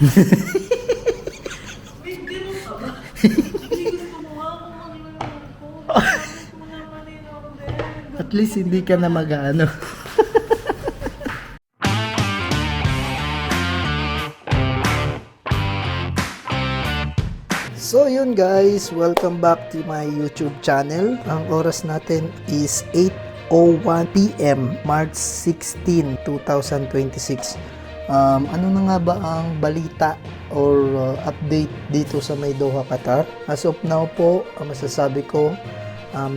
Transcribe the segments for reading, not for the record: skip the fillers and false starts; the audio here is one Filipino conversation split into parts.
May ganun ka ba? Hindi gusto mo nga kung manginom ko. Sabi ko na maninom din. At least hindi ka na mag-ano. So yun guys, welcome back to my YouTube channel. Ang oras natin is 8:01 PM, March 16, 2026. Ano na nga ba ang balita or update dito sa may Doha, Qatar? As of now po, masasabi ko,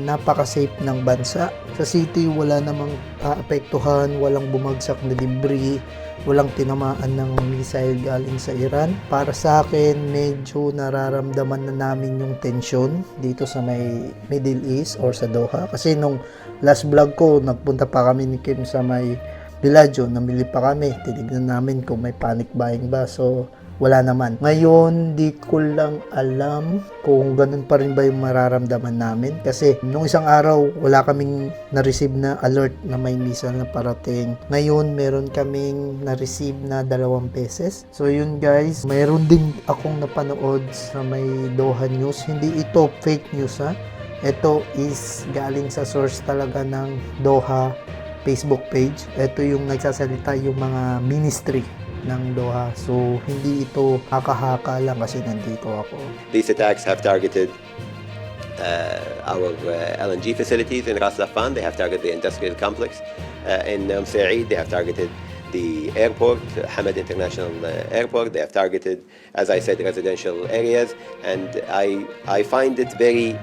napaka-safe ng bansa. Sa city, wala namang apektuhan, walang bumagsak na debris, walang tinamaan ng missile galing sa Iran. Para sa akin, medyo nararamdaman na namin yung tension dito sa may Middle East or sa Doha. Kasi nung last vlog ko, nagpunta pa kami ni Kim sa may Villaggio, namili pa kami. Tinignan namin kung may panic buying ba. So, wala naman. Ngayon, di ko lang alam kung ganun pa rin ba yung mararamdaman namin. Kasi nung isang araw, wala kaming na-receive na alert na may missile na parating. Ngayon, meron kaming na-receive na 2 beses. So yun guys, mayroon din akong napanood sa may Doha News. Hindi ito fake news ha. Ito is galing sa source talaga ng Doha Facebook page. Ito yung nagsasalita yung mga ministry ng Doha. So, hindi ito haka-haka lang kasi nandito ako. These attacks have targeted our LNG facilities in Ras Laffan. They have targeted the industrial complex in Said. They have targeted the airport, Hamad International Airport. They have targeted, as I said, residential areas. And I find it very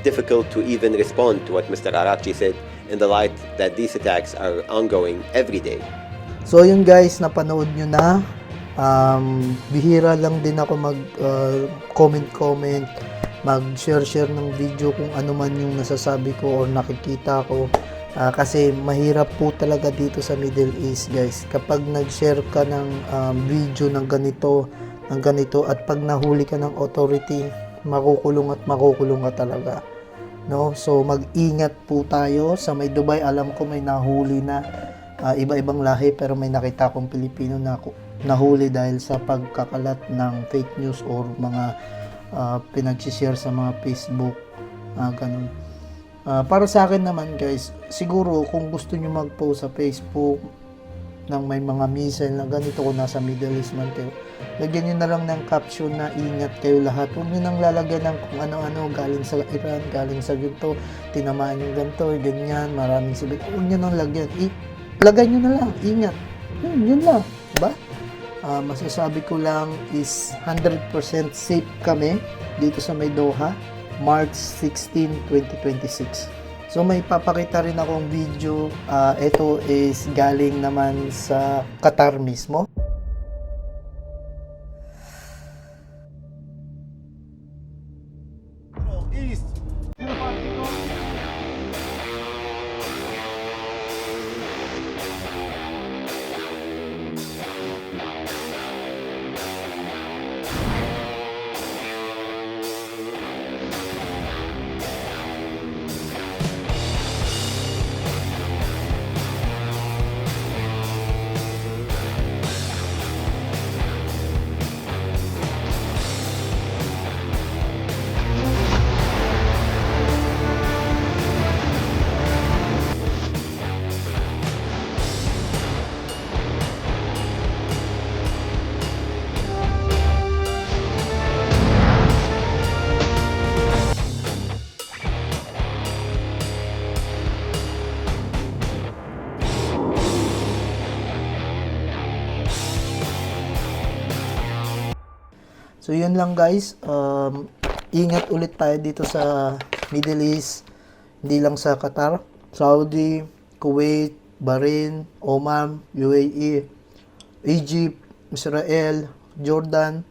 difficult to even respond to what Mr. Araqchi said in the light that these attacks are ongoing every day. So yun guys, napanood nyo na. Bihira lang din ako mag comment, mag-share ng video kung ano man yung nasasabi ko or nakikita ko. Kasi mahirap po talaga dito sa Middle East guys. Kapag nag-share ka ng video ng ganito at pag nahuli ka ng authority, makukulong ka talaga. No? So mag-ingat po tayo. Sa may Dubai, alam ko may nahuli na iba-ibang lahi, pero may nakita akong Pilipino na nahuli dahil sa pagkakalat ng fake news or mga pinag-share sa mga Facebook, ganun. Para sa akin naman guys, siguro kung gusto nyo mag-post sa Facebook ng may mga missile na ganito, kung nasa Middle East man kayo, lagyan nyo na lang ng caption na ingat kayo lahat. Huwag nyo nang lalagyan ng kung ano-ano galing sa Iran, galing sa ganito, tinamaan yung ganito, ganyan, maraming sibig. Huwag nyo nang lagyan. Lagay nyo na lang, ingat. Yun lang, diba? Masasabi ko lang is 100% safe kami dito sa may Doha, March 16, 2026. So may papakita rin akong video. Ito is galing naman sa Qatar mismo. East. So yun lang guys, ingat ulit tayo dito sa Middle East, hindi lang sa Qatar, Saudi, Kuwait, Bahrain, Oman, UAE, Egypt, Israel, Jordan.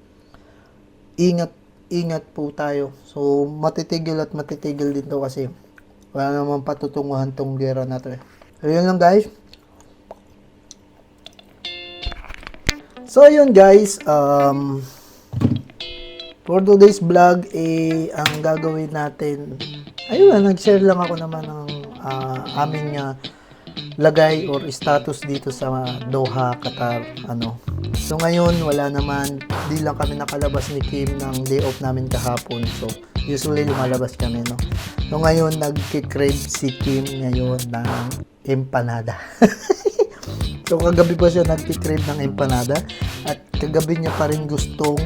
Ingat po tayo. So matitigil din to kasi wala namang patutunguhan tong gera na to. So yun lang guys. So yun guys, for today's vlog, ang gagawin natin, ayun, nag-share lang ako naman ng aming lagay or status dito sa Doha, Qatar, ano. So ngayon, wala naman, di lang kami nakalabas ni Kim ng day off namin kahapon. So usually lumalabas kami, no. So ngayon, nagki-crave si Kim ngayon ng empanada. So kagabi pa siya nagki-crave ng empanada at kagabi niya pa rin gustong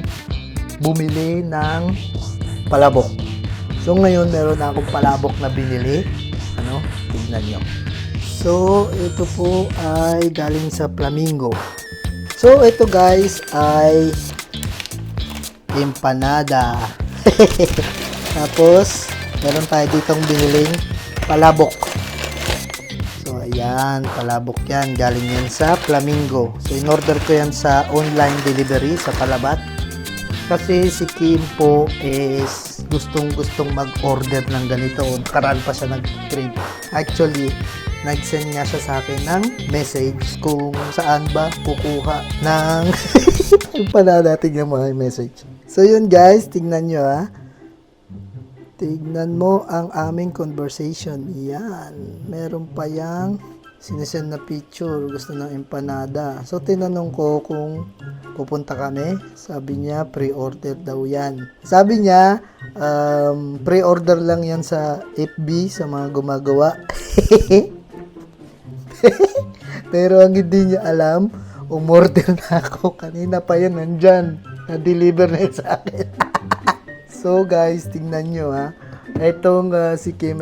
bumili ng palabok. So ngayon, meron na akong palabok na binili. Ano? Tignan nyo. So, ito po ay galing sa Flamingo. So, ito guys ay empanada. Tapos, meron tayo ditong biniling palabok. So, ayan, palabok yan. Galing yan sa Flamingo. So, in-order ko yan sa online delivery sa Talabat. Kasi si Kim po is gustong mag-order ng ganito. Karaan pa siya nag-crave. Actually, nag-send nga siya sa akin ng message kung saan ba kukuha ng empanada. Tignan mo yung message. So yun guys, tignan nyo ha. Tignan mo ang aming conversation. Yan. Meron pa yang sinesend na picture. Gusto ng empanada. So tinanong ko kung pupunta kami. Sabi niya, pre-order daw yan. Sabi niya, pre-order lang yan sa FB sa mga gumagawa. Pero ang hindi niya alam, umorder na ako. Kanina pa yan nandyan. Na-deliver na yun sa akin. So guys, tingnan nyo ha. Etong si Kim,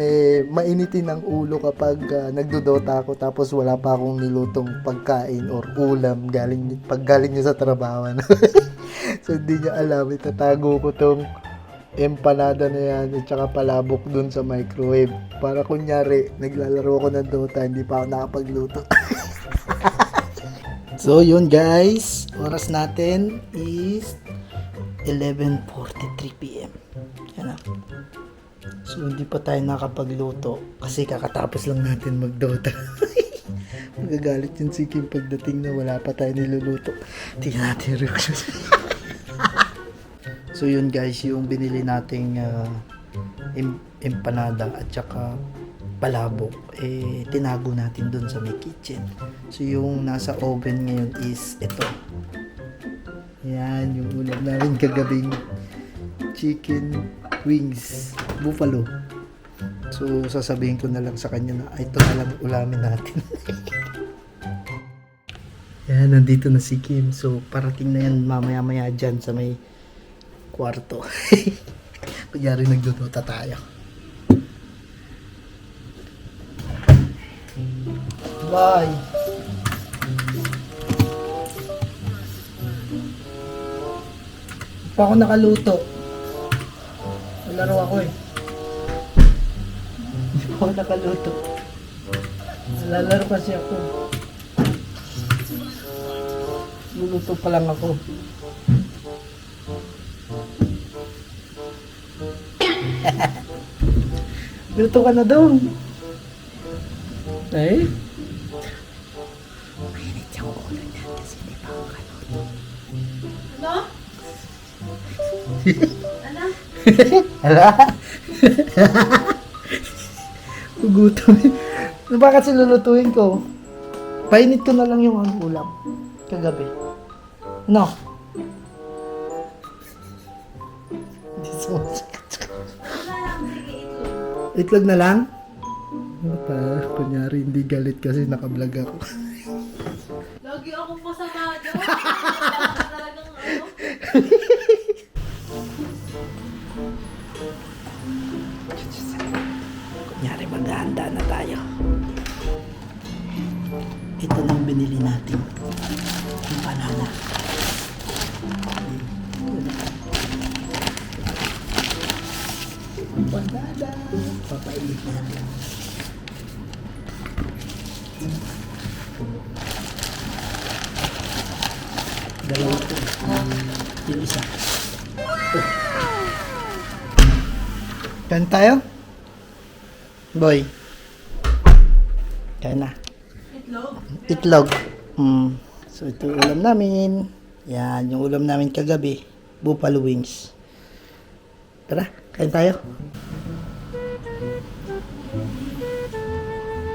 mainitin ang ulo kapag nagdodota ako tapos wala pa akong nilutong pagkain or ulam pag galing niya sa trabaho. So hindi niya alam, itatago ko tong empanada na yan at saka palabok dun sa microwave. Para kunyari, naglalaro ako ng Dota, hindi pa ako nakapagluto. So yun guys, oras natin is 11:43 PM. Yan na. So hindi pa tayo nakapagluto kasi kakatapos lang natin mag-Dota. Magagalit yun si Kim pagdating na wala pa tayo niluluto. Tingnan natin yung reaction. So yun guys, yung binili nating empanada at saka palabok, tinago natin dun sa may kitchen. So yung nasa oven ngayon is ito. Yan, yung ulam namin kagabing chicken wings, buffalo. So sasabihin ko na lang sa kanya na ito na lang ulamin natin. Yan, nandito na si Kim. So parating na yan mamaya-maya dyan sa may kwarto. Kunyari nagdodota tayo. Bye! Pa ako nakaluto. Laro ako eh. Hindi pa ako nakaluto. Lalaro kasi ako. Luluto pa lang ako. Luto ka na doon. Eh? Mainit yung ulo niya kasi hindi pa ako kaluto. Ano? Ano? Hala? Gugutom. Ano ba kasi lulutuin ko? Painit ko na lang yung ulam. Kagabi. No? Hindi sumasagot. Itlog na lang? Ano pa? Kunyari hindi galit kasi nakablog ako. Lagi akong masama doon. Talagang ano. Kunyari maghahanda na tayo. Ito nang binili natin. Yung banana. Banana. Papainit natin. Dalawa po. Yung isa. Kain tayo? Boy. Kain na. Itlog? Itlog. So ito yung ulam namin. Yan, yung ulam namin kagabi. Buffalo wings. Tara, kain tayo.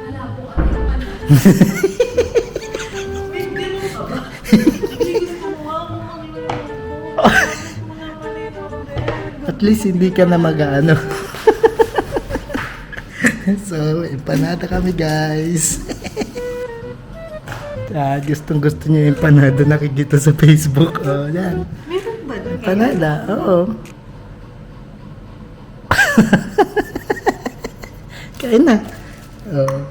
Wala po kami May ganun ka ba? Hindi gusto mo nga kung ano yung ko. Bakit mo naman in-order? At least hindi ka na mag-ano. So, empanada kami guys. Gustong gusto niya yung empanada, nakikita sa Facebook. Oh, yan. Meron ba doon? Empanada, oo. Kain na. Oh.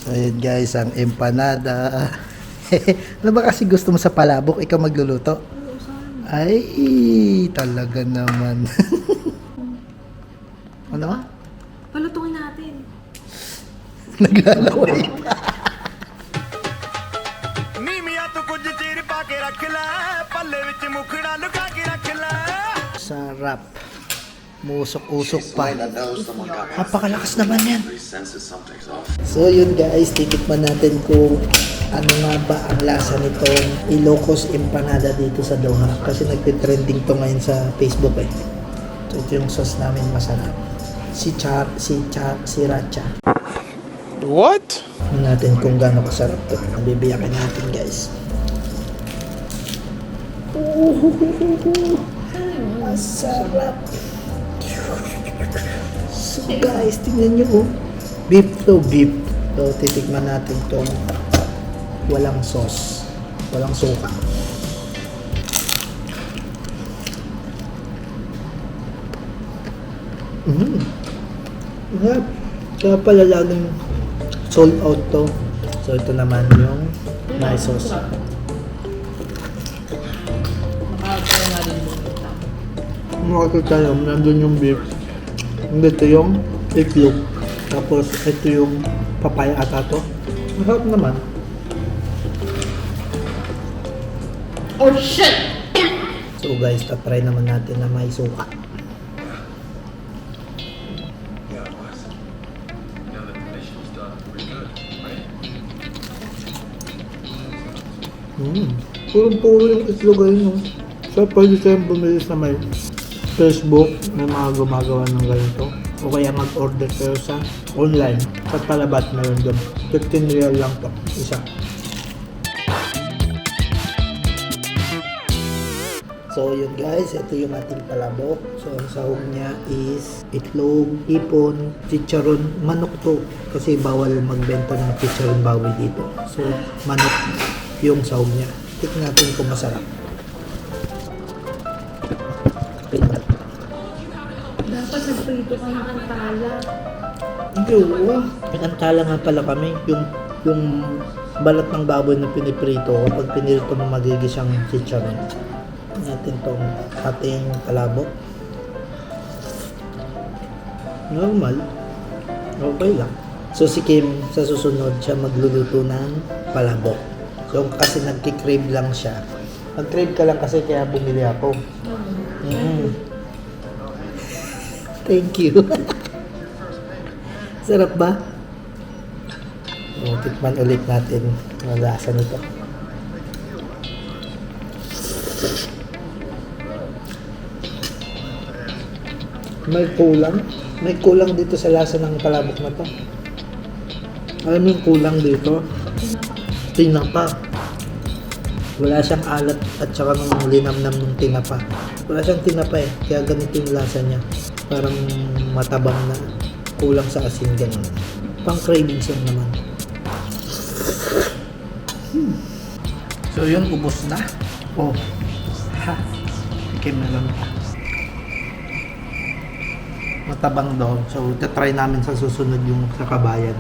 So, yun guys, ang empanada. Ano ba kasi gusto mo sa palabok? Ikaw magluluto? Ay, talaga naman. Ano? Palutungin natin. Naglalaway. ਨੀ ਮੀਆਂ ਤੂੰ ਕੁਝ ਚੀਰ ਪਾ ਕੇ ਰੱਖ ਲੈ ਪੱਲੇ ਵਿੱਚ ਮੁਖੜਾ ਲੁਕਾ ਕੇ ਰੱਖ ਲੈ Sarap. Musok-usok pa. Napakalakas naman yan. So yun guys, titikman natin kung ano nga ba ang lasa nitong Ilocos Empanada dito sa Doha. Kasi nagtitrending to ngayon sa Facebook eh. So ito yung sauce namin masarap. Si Sriracha. What? Tingnan natin kung gaano kasarap to. Nabibiyakin natin guys. Masarap. So guys, tingnan nyo oh. Beef to beef. So titikman natin tong walang sauce. Walang suka. Kaya pala laging sold out to. So ito naman yung nice sauce. Makikita tayo, nandun yung beef. Dito yung itlog. Tapos ito yung papaya ata to. Masarap naman. Oh shit! So guys, tatry naman natin na may suka. Puro-puro yung itlog ayun no. So pwede kayong bumili sa may Facebook, may mga gumagawa ng ganito. O kaya mag-order kayo sa online. Sa Talabat meron doon. 15 real lang to, isa. So yun guys, ito yung ating palabok. So ang sahog niya is itlog, hipon, chicharon, manok to. Kasi bawal magbenta ng chicharon bawi dito. So manok yung sahog niya. Tignan natin kung masarap. Dapat nagprito ka ng antala. Hindi, oo. May antala nga pala kami. Yung balat ng baboy na piniprito, kapag pinirito mo magiging siyang chicharon. Natin tong ating palabok. Normal. Okay lang. So si Kim, sa susunod siya magluluto ng palabok. So kasi nagki-crave lang siya. Nag-crave ka lang kasi kaya bumili ako. Thank you. Sarap ba? O, tikman ulit natin ang lasa nito. May kulang dito sa lasa ng palabok na to. Alam mo yung kulang dito? Tinapa. Wala siyang alat at saka nung linamnam ng tinapa. Wala siyang tinapa eh, kaya ganito yung lasa niya. Parang matabang na, kulang sa asin, ganun. Pang cravings lang naman. So yun, ubos na. Oh, ha, ikim na lang pa. Matabang daw. So, try namin sa susunod yung sa Kabayan.